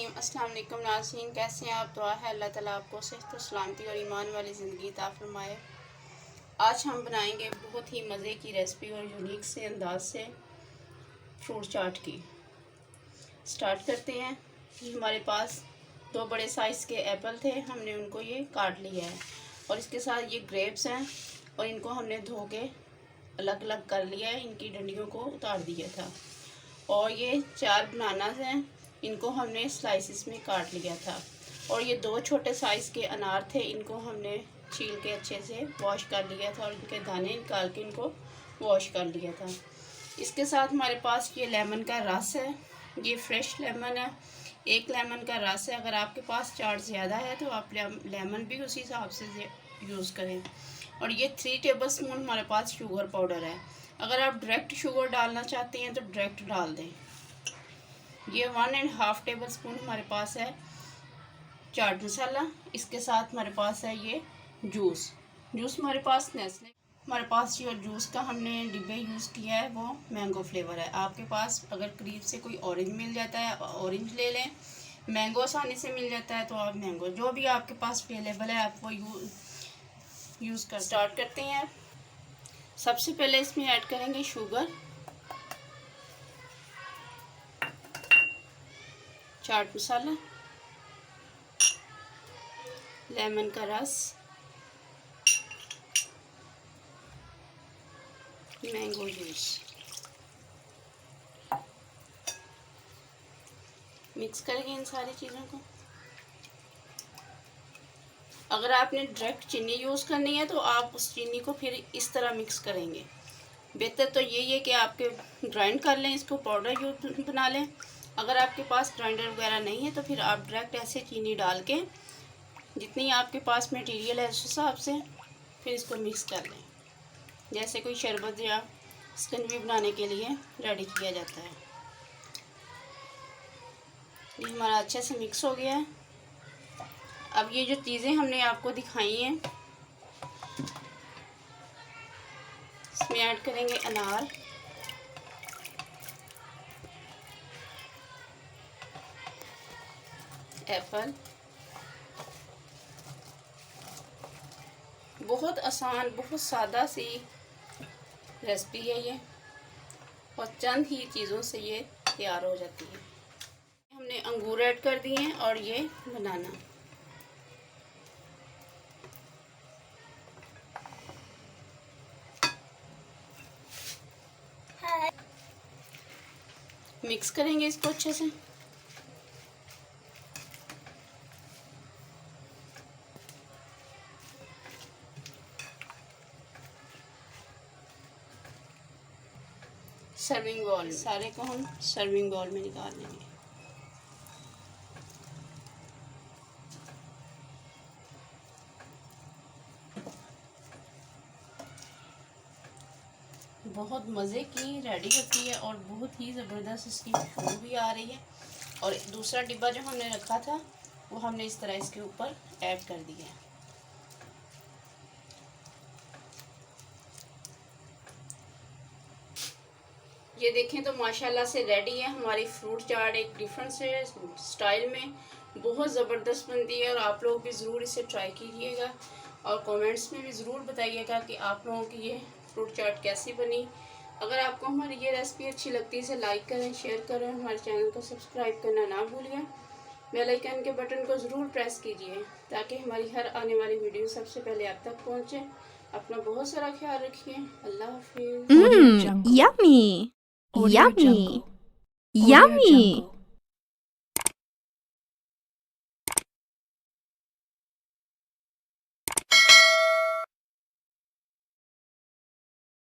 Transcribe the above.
रहीम। अस्सलाम वालेकुम नाज़रीन, कैसे हैं आप? दुआ है अल्लाह ताला आपको सेहत सलामती और ईमान वाली ज़िंदगी अता फरमाए। आज हम बनाएंगे बहुत ही मज़े की रेसिपी और यूनिक से अंदाज से फ्रूट चाट की। स्टार्ट करते हैं। हमारे पास 2 बड़े साइज़ के एप्पल थे, हमने उनको ये काट लिया है और इसके साथ ये ग्रेप्स हैं और इनको हमने धो के अलग अलग कर लिया है, इनकी डंडियों को उतार दिया था। और ये 4 बनानास हैं, इनको हमने स्लाइसिस में काट लिया था। और ये 2 छोटे साइज़ के अनार थे, इनको हमने छील के अच्छे से वॉश कर लिया था और इनके दाने निकाल के इनको वॉश कर लिया था। इसके साथ हमारे पास ये लेमन का रस है, ये फ्रेश लेमन है, 1 लेमन का रस है। अगर आपके पास चाट ज़्यादा है तो आप लेमन भी उसी हिसाब से यूज़ करें। और ये 3 टेबलस्पून हमारे पास शुगर पाउडर है। अगर आप डायरेक्ट शुगर डालना चाहते हैं तो डायरेक्ट डाल दें। ये 1.5 टेबलस्पून हमारे पास है चाट मसाला। इसके साथ हमारे पास है ये जूस हमारे पास नेस्ले। हमारे पास जो जूस का हमने डिब्बे यूज़ किया है वो मैंगो फ्लेवर है। आपके पास अगर करीब से कोई ऑरेंज मिल जाता है ऑरेंज ले लें, मैंगो आसानी से मिल जाता है तो आप मैंगो, जो भी आपके पास अवेलेबल है आप वो यूज़ कर। स्टार्ट करते हैं। सबसे पहले इसमें ऐड करेंगे शुगर, चाट मसाला, लेमन का रस, मैंगो जूस। मिक्स करेंगे इन सारी चीज़ों को। अगर आपने डायरेक्ट चीनी यूज़ करनी है तो आप उस चीनी को फिर इस तरह मिक्स करेंगे। बेहतर तो यही है कि आपके ग्राइंड कर लें, इसको पाउडर यूज बना लें। अगर आपके पास ग्राइंडर वगैरह नहीं है तो फिर आप डायरेक्ट ऐसे चीनी डाल के जितनी आपके पास मटेरियल है उस हिसाब से फिर इसको मिक्स कर लें, जैसे कोई शरबत या स्कंजी बनाने के लिए रेडी किया जाता है। ये हमारा अच्छे से मिक्स हो गया है। अब ये जो चीज़ें हमने आपको दिखाई हैं इसमें ऐड करेंगे अनार, एप्पल। बहुत आसान, बहुत सादा सी रेसिपी है ये और चंद ही चीज़ों से ये तैयार हो जाती है। हमने अंगूर ऐड कर दिए हैं और ये बनाना। मिक्स करेंगे इसको अच्छे से। सर्विंग बाउल, सारे को हम सर्विंग बाउल में निकाल लेंगे। बहुत मज़े की रेडी होती है और बहुत ही ज़बरदस्त इसकी खुशबू भी आ रही है। और दूसरा डिब्बा जो हमने रखा था वो हमने इस तरह इसके ऊपर ऐड कर दिया है। ये देखें तो माशाल्लाह से रेडी है हमारी फ्रूट चाट। एक डिफरेंट से स्टाइल में बहुत ज़बरदस्त बनती है और आप लोग भी ज़रूर इसे ट्राई कीजिएगा और कमेंट्स में भी ज़रूर बताइएगा कि आप लोगों की ये फ्रूट चाट कैसी बनी। अगर आपको हमारी ये रेसिपी अच्छी लगती है इसे लाइक करें, शेयर करें, हमारे चैनल को सब्सक्राइब करना ना भूलिए। बेल आइकन के बटन को ज़रूर प्रेस कीजिए ताकि हमारी हर आने वाली वीडियो सबसे पहले आप तक पहुँचे। अपना बहुत सारा ख्याल रखिए। अल्लाह हाफिज़। Yummy! Yummy! Yummy!